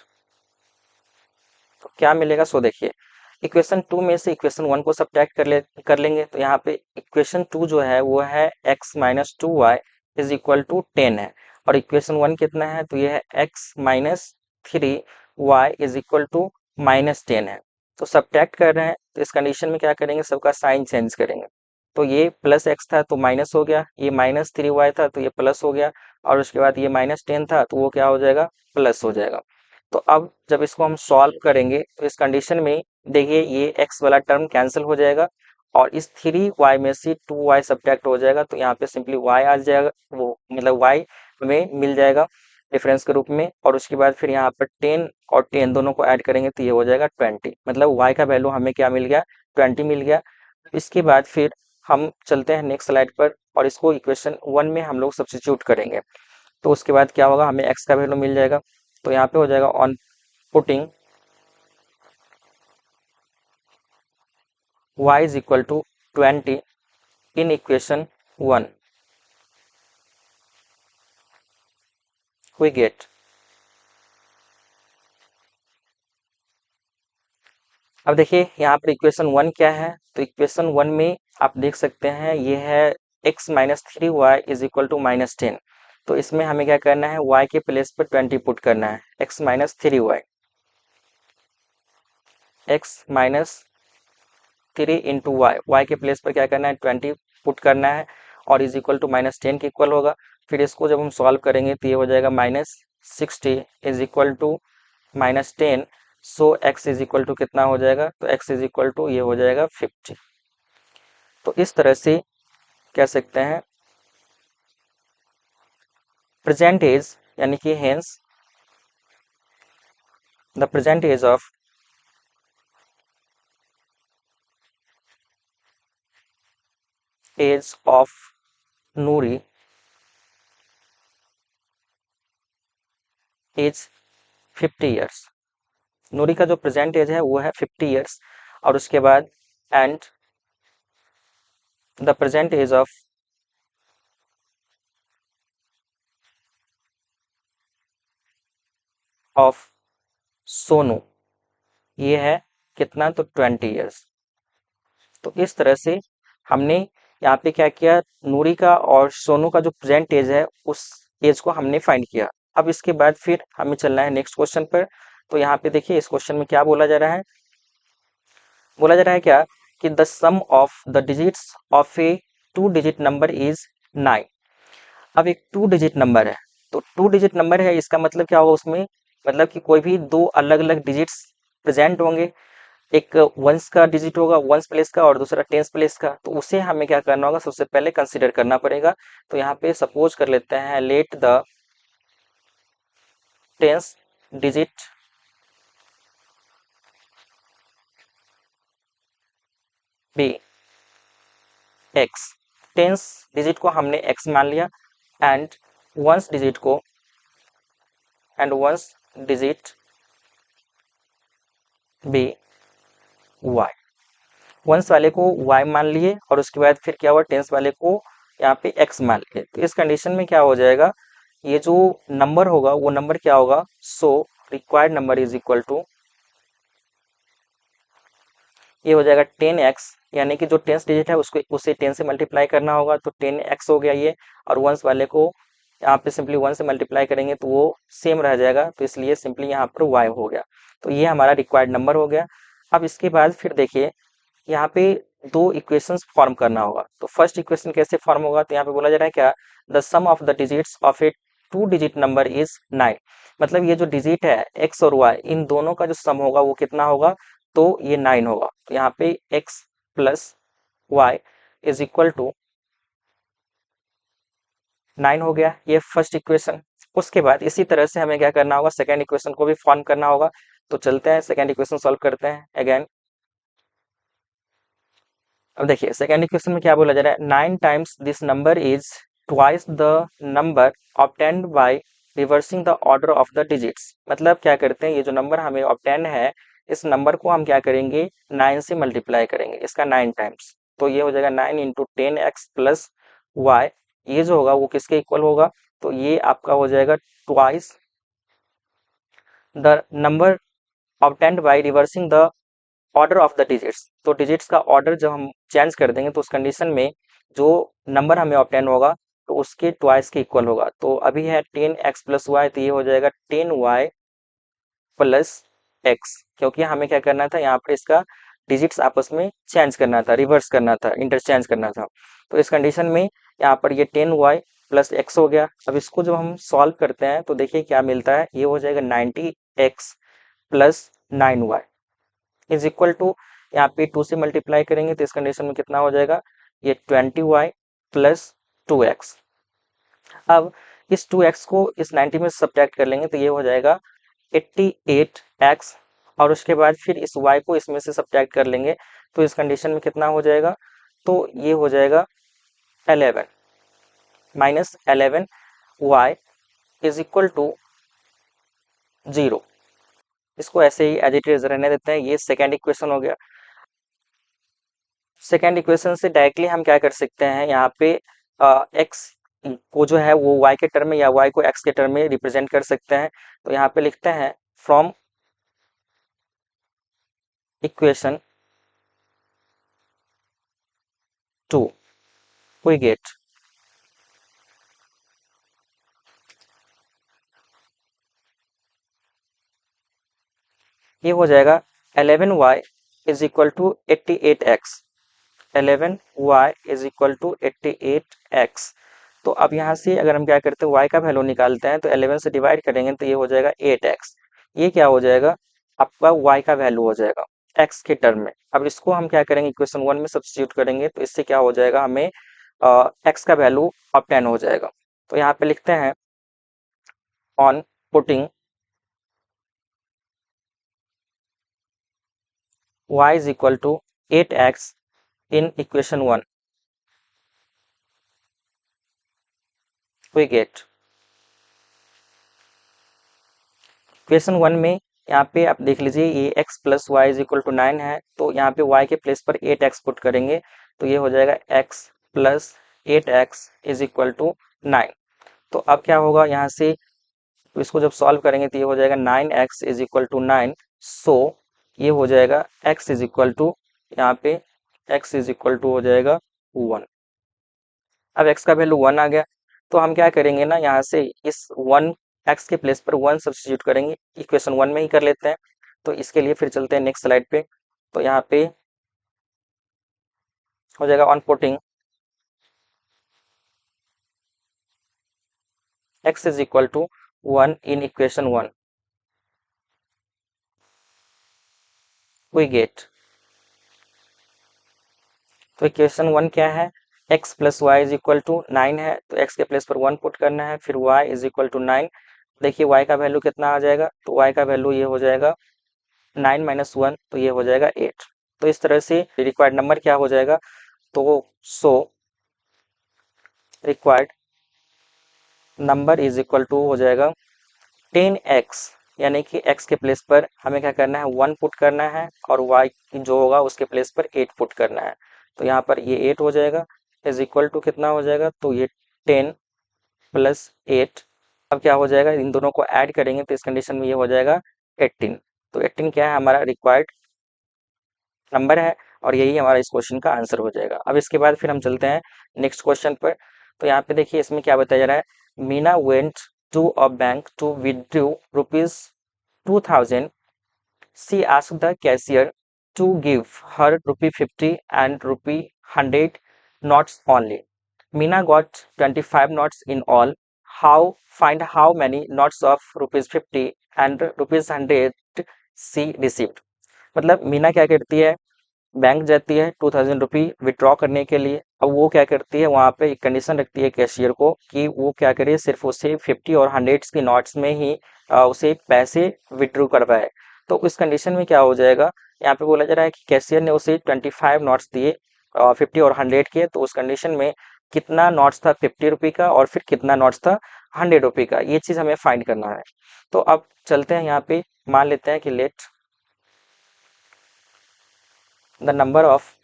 तो क्या मिलेगा, सो देखिए इक्वेशन 2 में से इक्वेशन 1 को सब्ट्रैक्ट कर लेंगे। तो यहाँ पे इक्वेशन 2 जो है वो है x minus 2y is equal to 10 है, और इक्वेशन 1 कितना है, तो ये है x minus 3y is equal to -10 है। तो सब्ट्रैक्ट कर रहे हैं, तो इस कंडीशन में क्या करेंगे, सबका साइन चेंज करेंगे। तो ये प्लस x था तो माइनस हो गया, ये -3y था तो ये प्लस हो गया, और उसके बाद ये -10 था तो वो क्या हो जाएगा, प्लस हो जाएगा। तो अब जब इसको हम सॉल्व करेंगे, तो इस कंडीशन में देखिए ये x वाला टर्म कैंसिल हो जाएगा, और इस 3y में से 2y सब्ट्रैक्ट हो जाएगा। तो यहाँ पे सिंपली y आ जाएगा, वो मतलब y हमें मिल जाएगा डिफरेंस के रूप में, और उसके बाद फिर यहाँ पर 10 और 10 दोनों को ऐड करेंगे तो ये हो जाएगा 20, मतलब y का वैल्यू हमें क्या मिल गया, 20 मिल गया। इसके बाद फिर हम चलते हैं नेक्स्ट स्लाइड पर, और इसको इक्वेशन 1 में हम लोग सब्स्टिट्यूट करेंगे। तो उसके बाद क्या होगा, हमें x का वैल्यू मिल जाएगा। तो यहाँ पे हो जाएगा on putting y is equal to 20 in equation 1, we get, अब देखिए यहाँ पर इक्वेशन 1 क्या है, तो इक्वेशन 1 में आप देख सकते हैं ये है x minus 3y is equal to -10। तो इसमें हमें क्या करना है, y के प्लेस पर 20 पुट करना है, x minus 3y, x minus 3 into y के प्लेस पर क्या करना है, 20 पुट करना है, और इज इक्वल टू -10 के इक्वल होगा। फिर इसको जब हम सॉल्व करेंगे तो ये हो जाएगा -60 is equal to -10। So x is equal to कितना हो जाएगा, तो x इज इक्वल टू ये हो जाएगा 50। तो इस तरह से कह सकते हैं प्रेजेंट एज, यानी कि hence the present age of Noori as 50 years. Noori का जो प्रेजेंट एज है वो है 50 ईयर्स, और उसके बाद and the present age of Sonu ये है कितना, तो 20 ईयर्स। तो इस तरह से हमने यहाँ पे क्या किया, नूरी का और सोनू का जो प्रेजेंट एज है उस एज को हमने फाइंड किया। अब इसके बाद फिर हमें चलना है नेक्स्ट क्वेश्चन पर। तो यहाँ पे देखिए इस क्वेश्चन में क्या बोला जा रहा है, बोला जा रहा है क्या कि the sum of the digits of a 2 digit number is 9। अब एक 2 डिजिट नंबर है, तो 2 डिजिट नंबर है, इसका मतलब क्या होगा उसमें, मतलब कि कोई भी दो अलग अलग डिजिट्स प्रेजेंट होंगे। एक वंस का डिजिट होगा, वंस प्लेस का, और दूसरा टेंस प्लेस का। तो उसे हमें क्या करना होगा, सबसे पहले कंसीडर करना पड़ेगा। तो यहाँ पे सपोज कर लेते हैं, let the tens digit be x. Tens digit को हमने एक्स मान लिया, एंड वंस डिजिट को ones digit be y. Ones वाले को y मान लिए, और उसके बाद फिर क्या हुआ, टेंस वाले को यहाँ पे x मान लिए। तो इस कंडीशन में क्या हो जाएगा, ये जो नंबर होगा वो नंबर क्या होगा, so required number is equal to, ये हो जाएगा 10x, यानी कि जो टेंस डिजिट है उसको उसे 10 से मल्टीप्लाई करना होगा, तो 10x हो गया ये। और वंस वाले को यहाँ पे सिंपली 1 से मल्टीप्लाई करेंगे तो वो सेम रह जाएगा, तो इसलिए सिंपली यहाँ पर y हो गया। तो ये हमारा रिक्वायर्ड नंबर हो गया। अब इसके बाद फिर देखिए यहाँ पे दो इक्वेशंस फॉर्म करना होगा। तो फर्स्ट इक्वेशन कैसे फॉर्म होगा, तो यहाँ पे बोला जा रहा है क्या, the sum of the digits of a 2 digit number is 9। मतलब ये जो डिजिट है x और y, इन दोनों का जो सम होगा वो कितना होगा, तो ये 9 होगा। तो यहाँ पे x plus Y is equal to 9 हो गया, ये फर्स्ट इक्वेशन। उसके बाद इसी तरह से हमें क्या करना होगा, सेकेंड इक्वेशन को भी फॉर्म करना होगा। तो चलते हैं सेकेंड इक्वेशन सॉल्व करते हैं अगेन। अब देखिए सेकेंड इक्वेशन में क्या बोला जा रहा है, 9 times this number is twice the number obtained by reversing the order of the digits. मतलब क्या करते हैं, ये जो नंबर हमें ऑब्टेन है, इस नंबर को हम क्या करेंगे, 9 से मल्टीप्लाई करेंगे इसका 9 टाइम्स। तो ये हो जाएगा 9 इंटू 10x प्लस वाई। ये जो होगा वो किसके इक्वल होगा, तो ये आपका हो जाएगा twice the number obtained by reversing the order of the digits. तो डिजिट्स का ऑर्डर जब हम चेंज कर देंगे तो उस कंडीशन में जो नंबर हमें ऑब्टेन होगा तो उसके ट्वाइस के इक्वल होगा। तो अभी है 10x प्लस वाई, तो ये हो जाएगा 10y प्लस x, क्योंकि हमें क्या करना था, यहाँ पर इसका डिजिट्स आपस में चेंज करना था, रिवर्स करना था, इंटरचेंज करना था। तो इस कंडीशन में यहाँ पर ये 10y प्लस x हो गया। अब इसको जब हम सॉल्व करते हैं तो देखिए क्या मिलता है, ये हो जाएगा 90x plus 9y is equal to, यहाँ पे 2 से मल्टीप्लाई करेंगे तो इस कंडीशन में कितना हो जाएगा, ये 20y प्लस 2x। अब इस 2x को इस 90 में सब्ट्रैक्ट कर लेंगे तो ये हो जाएगा 88x, और उसके बाद फिर इस y को इसमें से सब्ट्रैक्ट कर लेंगे तो इस कंडीशन में कितना हो जाएगा, तो ये हो जाएगा 11 minus 11y is equal to 0। इसको ऐसे ही एज इट इज रहने देते हैं, ये सेकेंड इक्वेशन हो गया। सेकेंड इक्वेशन से डायरेक्टली हम क्या कर सकते हैं, यहाँ पे x को जो है वो y के टर्म में या y को x के टर्म में रिप्रेजेंट कर सकते हैं। तो यहाँ पे लिखते हैं फ्रॉम इक्वेशन 2 वी गेट, ये हो जाएगा 11y is equal to 88x। 11y is equal to 88x। तो अब यहाँ से अगर हम क्या करते हैं, y का वैल्यू निकालते हैं तो 11 से डिवाइड करेंगे तो ये हो जाएगा 8x। ये क्या हो जाएगा, आपका y का वैल्यू हो जाएगा x के टर्म में। अब इसको हम क्या करेंगे, इक्वेशन 1 में सब्स्टिट्यूट करेंगे तो इससे क्या हो जाएगा, हमें x का वैल्यू ऑब्टेन हो जाएगा। तो यहाँ पे लिखते हैं on putting y is equal to 8x in equation 1 we get equation 1 में यहाँ पे आप देख लीजिए ये x plus Y is equal to 9 है, तो यहाँ पे y के प्लेस पर 8x पुट करेंगे, तो ये हो जाएगा x plus 8x is equal to 9। तो अब क्या होगा यहाँ से, तो इसको जब सॉल्व करेंगे तो ये हो जाएगा 9x इज इक्वल टू 9। सो ये हो जाएगा x इज इक्वल टू, यहाँ पे x इज इक्वल टू हो जाएगा 1। अब x का वैल्यू 1 आ गया, तो हम क्या करेंगे ना, यहाँ से इस 1 x के प्लेस पर 1 सब्स्टिट्यूट करेंगे, इक्वेशन 1 में ही कर लेते हैं। तो इसके लिए फिर चलते हैं नेक्स्ट स्लाइड पे। तो यहाँ पे हो जाएगा on putting x is equal to 1 in equation 1, we get, तो इक्वेशन 1 क्या है, x plus Y is equal to 9 है, तो x के प्लेस पर 1 पुट करना है, फिर y इज इक्वल टू 9। देखिए y का वैल्यू कितना आ जाएगा, तो y का वैल्यू ये हो जाएगा 9 माइनस 1, तो ये हो जाएगा 8। तो इस तरह से रिक्वायर्ड नंबर क्या हो जाएगा, तो required number is equal to हो जाएगा 10x, यानी कि x के प्लेस पर हमें क्या करना है, 1 पुट करना है, और y जो होगा उसके प्लेस पर 8 पुट करना है। तो यहाँ पर ये 8 हो जाएगा, इज इक्वल टू कितना हो जाएगा, तो ये 10 प्लस 8। अब क्या हो जाएगा, इन दोनों को ऐड करेंगे तो इस कंडीशन में ये हो जाएगा 18। तो 18 क्या है, हमारा रिक्वायर्ड नंबर है, और यही हमारा इस क्वेश्चन का आंसर हो जाएगा। अब इसके बाद फिर हम चलते हैं नेक्स्ट क्वेश्चन पर। तो यहाँ पे देखिए इसमें क्या बताया जा रहा है, Meena went to a bank to withdraw rupees 2000। She asked the cashier to give her rupee 50 and rupee 100 notes only. Meena got 25 notes in all. Find how many notes of rupees 50 and rupees 100 she received. मतलब मीना क्या करती है, bank जाती है 2000 रुपी withdraw करने के लिए। अब वो क्या करती है, वहाँ पे एक कंडीशन रखती है कैशियर को कि वो क्या करे, सिर्फ उसे 50 और 100 की नोट्स में ही उसे पैसे विड्रॉ करवाए। तो इस कंडीशन में क्या हो जाएगा, यहाँ पे बोला जा रहा है कि कैशियर ने उसे 25 नोट्स दिए 50 और 100 के, तो उस कंडीशन में कितना नोट्स था 50 रुपी का और फिर कितना नोट्स था 100 रुपी का, ये चीज़ हमें फाइंड करना है। तो अब चलते हैं यहाँ पे, मान लेते हैं कि let the number of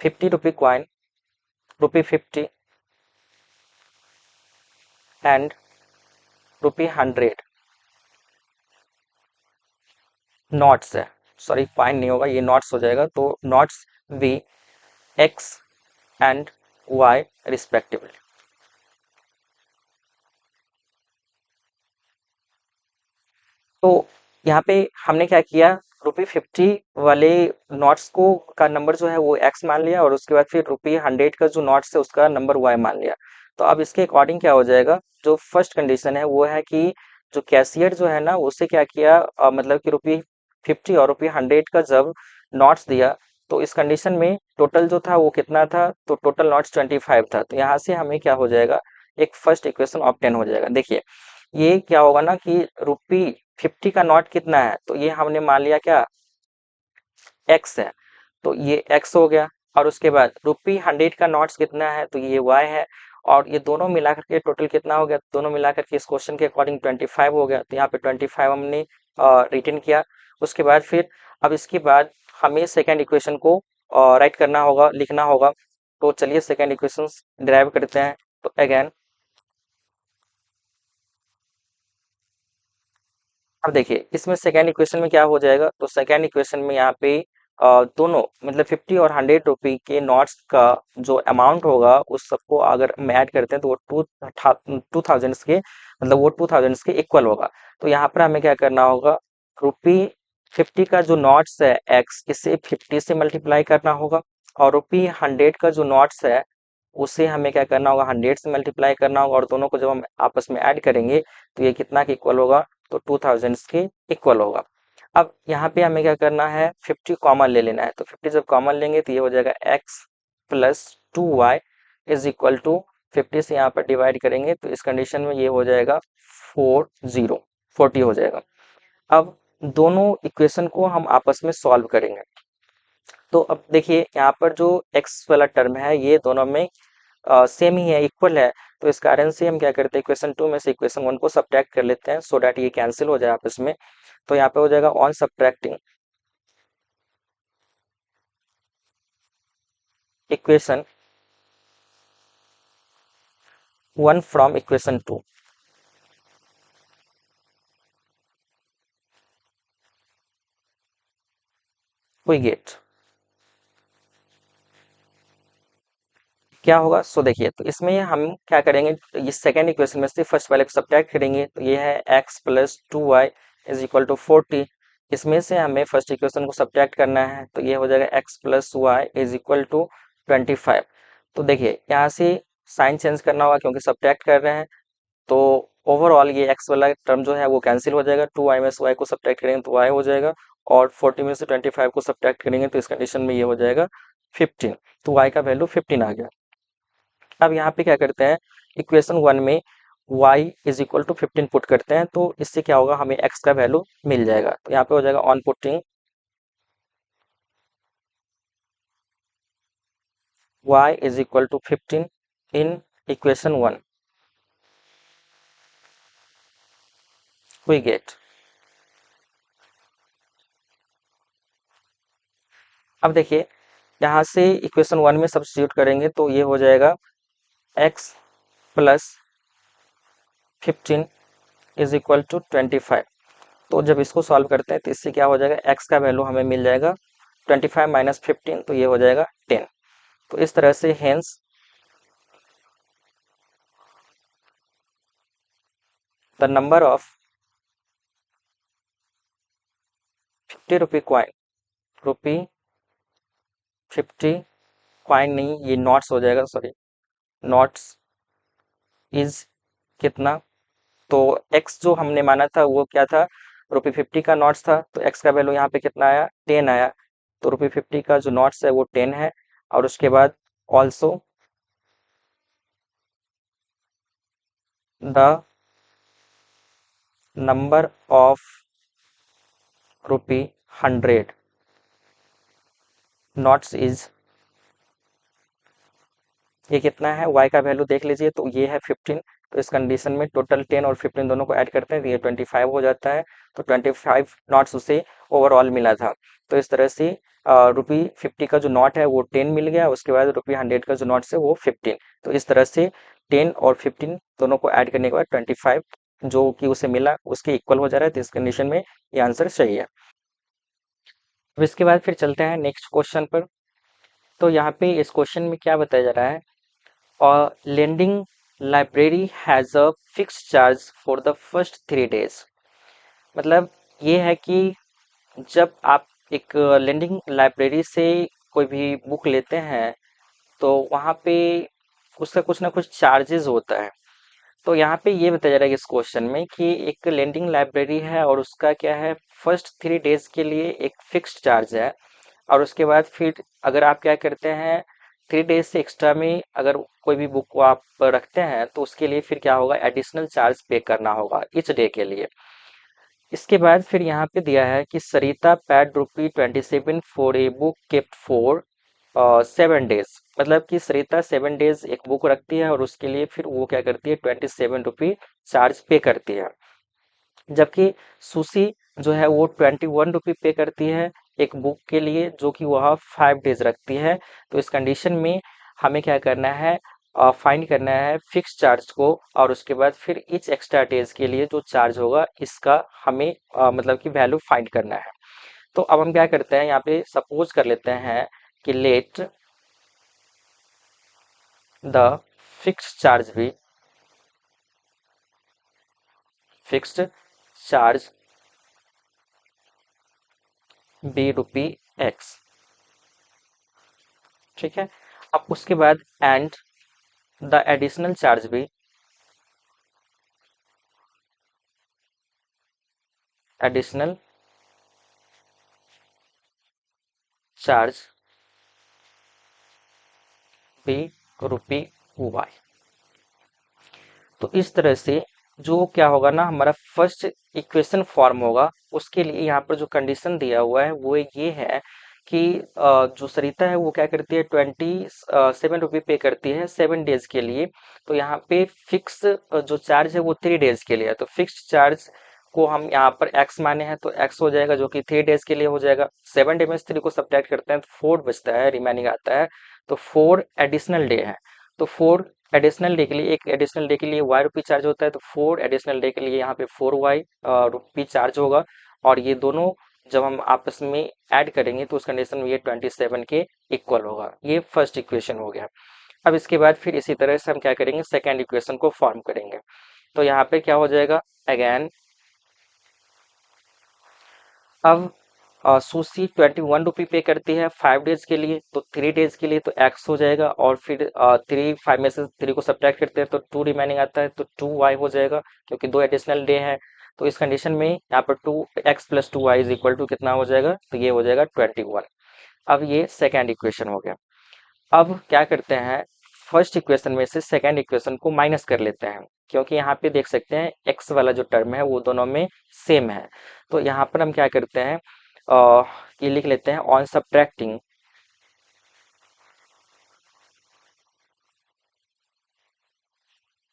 50 rupee coin, rupee 50 and rupee 100 notes है, सॉरी कॉइन नहीं होगा, ये नोट्स हो जाएगा। तो notes be x and y respectively. तो यहाँ पे हमने क्या किया, ₹50 वाले नोट्स को का नंबर जो है वो x मान लिया, और उसके बाद फिर ₹100 का जो नोट्स है उसका नंबर y मान लिया। तो अब इसके अकॉर्डिंग क्या हो जाएगा, जो फर्स्ट कंडीशन है वो है कि जो कैशियर जो है ना उससे क्या किया, मतलब कि ₹50 और ₹100 का जब नोट्स दिया, तो इस कंडीशन में टोटल जो था वो कितना था, तो टोटल नोट्स 25 था। तो यहाँ से हमें क्या हो जाएगा, एक फर्स्ट इक्वेशन ऑब्टेन हो जाएगा। देखिए ये क्या होगा ना कि ₹50 का नोट कितना है, तो ये हमने मान लिया क्या, x है, तो ये x हो गया। और उसके बाद ₹100 का नोट्स कितना है, तो ये y है, और ये दोनों मिलाकर के टोटल कितना हो गया, दोनों मिलाकर के इस क्वेश्चन के अकॉर्डिंग 25 हो गया। तो यहाँ पे 25 हमने रिटर्न किया। उसके बाद फिर अब इसके बाद हमें सेकेंड इक्वेशन को राइट करना होगा, लिखना होगा। तो चलिए सेकेंड इक्वेशन डिराइव करते हैं। तो अगेन अब देखिए इसमें सेकेंड इक्वेशन में क्या हो जाएगा, तो सेकेंड इक्वेशन में यहाँ पे दोनों मतलब 50 और 100 रुपी के नोट्स का जो अमाउंट होगा उस सबको अगर हम ऐड करते हैं तो वो 2000 के, मतलब वो 2000 के इक्वल होगा। तो यहाँ पर हमें क्या करना होगा, ₹50 का जो नोट्स है x, इसे 50 से मल्टीप्लाई करना होगा, और ₹100 का जो नोट्स है उसे हमें क्या करना होगा, 100 से मल्टीप्लाई करना होगा, और दोनों को जब हम आपस में ऐड करेंगे तो ये कितना के इक्वल होगा, तो 2000 के इक्वल होगा। अब यहाँ पे हमें क्या करना है, 50 कॉमन ले लेना है। तो 50 जब कॉमन लेंगे तो ये हो जाएगा x plus 2y is equal to 50 से यहाँ पर डिवाइड करेंगे तो इस कंडीशन में ये हो जाएगा 40 हो जाएगा। अब दोनों इक्वेशन को हम आपस में सॉल्व करेंगे। तो अब देखिए यहाँ पर जो x वाला टर्म है ये दोनों में सेम ही है, इक्वल है, तो इस कारण से हम क्या करते हैं इक्वेशन 2 में से इक्वेशन 1 को सब्ट्रैक्ट कर लेते हैं सो दैट ये कैंसिल हो जाए आपस में। तो यहाँ पे हो जाएगा on subtracting equation 1 from equation 2 we get क्या होगा। सो देखिए, तो इसमें हम क्या करेंगे, इस सेकेंड इक्वेशन में से फर्स्ट वाले को सब्ट्रैक्ट करेंगे, तो ये है x plus 2y is equal to 40। इसमें से हमें फर्स्ट इक्वेशन को सब्ट्रैक्ट करना है, तो ये हो जाएगा x plus Y is equal to 25। तो देखिए यहाँ से साइन चेंज करना होगा क्योंकि सब्ट्रैक्ट कर रहे हैं, तो ओवरऑल ये x वाला टर्म जो है वो कैंसिल हो जाएगा, 2y में से y को सब्ट्रैक्ट करेंगे तो y हो जाएगा, और 40 में से 25 को सब्ट्रैक्ट करेंगे तो इस कंडीशन में ये हो जाएगा 15। तो y का वैल्यू 15 आ गया। अब यहाँ पे क्या करते हैं, इक्वेशन 1 में y is equal to 15 put करते हैं, तो इससे क्या होगा, हमें x का वैल्यू मिल जाएगा। तो यहाँ पे हो जाएगा on putting y is equal to 15 in equation 1 we get. अब देखिए यहाँ से इक्वेशन 1 में सब्स्टिट्यूट करेंगे तो ये हो जाएगा x plus 15 is equal to 25। तो जब इसको सॉल्व करते हैं तो इससे क्या हो जाएगा, x का वैल्यू हमें मिल जाएगा 25 माइनस 15, तो ये हो जाएगा 10। तो इस तरह से hence the number of 50 rupee coin, rupee 50 coin नहीं, ये नोट्स हो जाएगा, सॉरी नोट्स इज कितना, तो x जो हमने माना था वो क्या था, रुपी 50 का नोट्स था, तो x का वैल्यू यहाँ पे कितना आया, 10 आया। तो रुपी 50 का जो नोट्स है वो 10 है, और उसके बाद also the number of rupee 100 notes is, ये कितना है, y का वैल्यू देख लीजिए, तो ये है 15। तो इस कंडीशन में टोटल 10 और 15 दोनों को ऐड करते हैं तो ये 25 हो जाता है। तो 25 नॉट्स उसे ओवरऑल मिला था। तो इस तरह से रुपी 50 का जो नॉट है वो 10 मिल गया, उसके बाद रुपी 100 का जो नॉट्स है वो 15। तो इस तरह से 10 और 15 दोनों को ऐड करने के बाद 25 जो कि उसे मिला उसके इक्वल हो जा रहा है। तो इस कंडीशन में ये आंसर सही है। अब इसके बाद फिर चलते हैं नेक्स्ट क्वेश्चन पर। तो यहाँ पे इस क्वेश्चन में क्या बताया जा रहा है, और lending library has a fixed charge for the first 3 days। मतलब ये है कि जब आप एक लेंडिंग लाइब्रेरी से कोई भी बुक लेते हैं तो वहाँ पे उसका कुछ ना कुछ चार्जेस होता है। तो यहाँ पे ये बताया जा रहा है इस क्वेश्चन में कि एक लेंडिंग लाइब्रेरी है और उसका क्या है, फर्स्ट 3 डेज के लिए एक फिक्स्ड चार्ज है, और उसके बाद फिर अगर आप क्या करते हैं 3 डेज से एक्स्ट्रा में अगर कोई भी बुक को आप रखते हैं तो उसके लिए फिर क्या होगा, एडिशनल चार्ज पे करना होगा इच डे के लिए। इसके बाद फिर यहाँ पे दिया है कि Sarita paid rupee 27 for a book kept for 7 days. मतलब कि सरिता 7 डेज एक बुक रखती है और उसके लिए फिर वो क्या करती है 27 रुपी चार्ज पे करती है, जबकि सुशी जो है वो 21 रुपी पे करती है एक बुक के लिए जो कि वह 5 डेज रखती है। तो इस कंडीशन में हमें क्या करना है, फाइंड करना है फिक्स चार्ज को, और उसके बाद फिर इच एक्स्ट्रा डेज के लिए जो चार्ज होगा इसका हमें मतलब कि वैल्यू फाइंड करना है। तो अब हम क्या करते हैं, यहाँ पे सपोज कर लेते हैं कि लेट द फिक्स चार्ज भी, फिक्स्ड चार्ज बी रुपी एक्स, ठीक है। अब उसके बाद एंड द एडिशनल चार्ज भी, एडिशनल चार्ज बी रुपी वाई। तो इस तरह से जो क्या होगा ना, हमारा फर्स्ट इक्वेशन फॉर्म होगा, उसके लिए यहाँ पर जो कंडीशन दिया हुआ है वो ये है कि जो सरिता है वो क्या करती है, 27 रुपये पे करती है 7 डेज के लिए। तो यहाँ पे फिक्स जो चार्ज है वो 3 डेज के लिए है, तो फिक्स चार्ज को हम यहाँ पर एक्स माने हैं, तो एक्स हो जाएगा जो कि 3 डेज के लिए हो जाएगा। 7 डे में से 3 को सब्ट्रैक्ट करते हैं तो 4 बचता है, रिमेनिंग आता है। तो 4 एडिशनल डे है, तो 4 एडिशनल डे के लिए, एक एडिशनल डे के लिए वाई रुपी चार्ज होता है, तो 4 एडिशनल डे के लिए यहाँ पे 4 वाई रुपी चार्ज होगा। और ये दोनों जब हम आपस में ऐड करेंगे तो उस कंडीशन में ये 27 के इक्वल होगा। ये फर्स्ट इक्वेशन हो गया। अब इसके बाद फिर इसी तरह से हम क्या करेंगे, सेकेंड इक्वेशन को फॉर्म करेंगे। तो यहाँ पे क्या हो जाएगा, अगेन अब सुशी 21 रुपये पे करती है 5 डेज के लिए, तो 3 डेज के लिए तो एक्स हो जाएगा, और फिर 5 में से 3 को सब्ट्रैक्ट करते हैं तो 2 रिमेनिंग आता है, तो 2 वाई हो जाएगा क्योंकि 2 एडिशनल डे है। तो इस कंडीशन में यहाँ पर 2x+2y इज इक्वल टू कितना हो जाएगा, तो ये हो जाएगा 21। अब ये सेकेंड इक्वेशन हो गया। अब क्या करते हैं, फर्स्ट इक्वेशन में से सेकेंड इक्वेशन को माइनस कर लेते हैं, क्योंकि यहाँ पे देख सकते हैं एक्स वाला जो टर्म है वो दोनों में सेम है। तो यहाँ पर हम क्या करते हैं, ये लिख लेते हैं on subtracting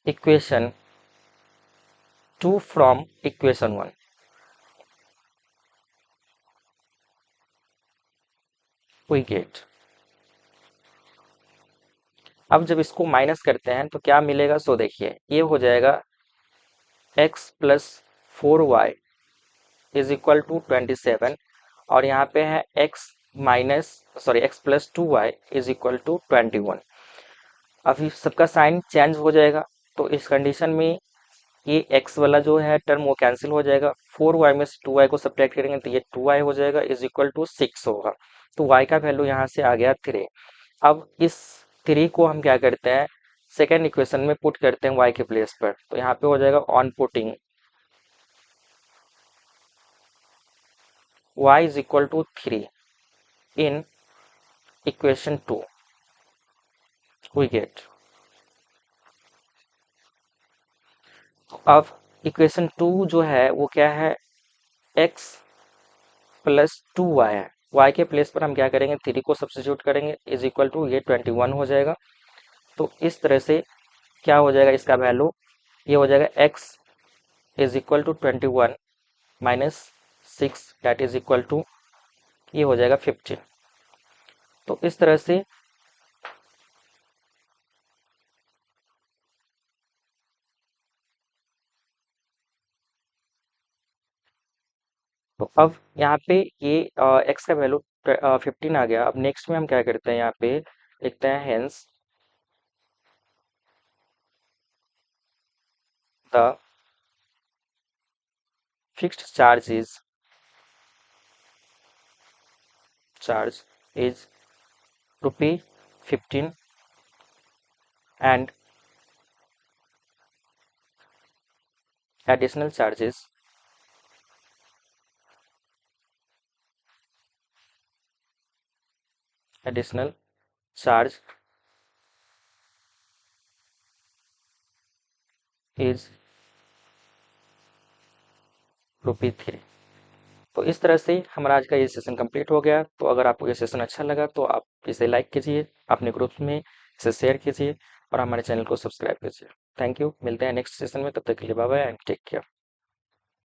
equation 2 from equation 1 we get. अब जब इसको माइनस करते हैं तो क्या मिलेगा, सो देखिए ये हो जाएगा x+4y इज इक्वल टू 27, और यहाँ पे है x+2y इज इक्वल टू 21। अभी सबका साइन चेंज हो जाएगा, तो इस कंडीशन में ये x वाला जो है टर्म वो कैंसिल हो जाएगा, 4y में से 2y को सब्ट्रैक्ट करेंगे तो ये 2y हो जाएगा इज इक्वल टू 6 होगा। तो y का वैल्यू यहाँ से आ गया 3। अब इस 3 को हम क्या करते हैं, सेकेंड इक्वेशन में पुट करते हैं y के प्लेस पर, तो यहाँ पे हो जाएगा on putting y is equal to 3 in equation 2 we get. अब इक्वेशन 2 जो है वो क्या है, x+2y है, y के प्लेस पर हम क्या करेंगे, 3 को सब्स्टिट्यूट करेंगे इज इक्वल टू ये 21 हो जाएगा। तो इस तरह से क्या हो जाएगा इसका वैल्यू, ये हो जाएगा x is equal to 21 minus 6 that is equal to ये हो जाएगा 15। तो इस तरह से तो अब यहाँ पे ये x का वैल्यू 15 आ गया। अब नेक्स्ट में हम क्या करते हैं, यहाँ पे लिखते हैं hence the fixed charge is ₹15 and additional charges additional charge is ₹3। तो इस तरह से हमारा आज का ये सेशन कंप्लीट हो गया। तो अगर आपको ये सेशन अच्छा लगा तो आप इसे लाइक कीजिए, अपने ग्रुप में इसे शेयर कीजिए और हमारे चैनल को सब्सक्राइब कीजिए। थैंक यू, मिलते हैं नेक्स्ट सेशन में, तब तक के लिए bye bye and take care.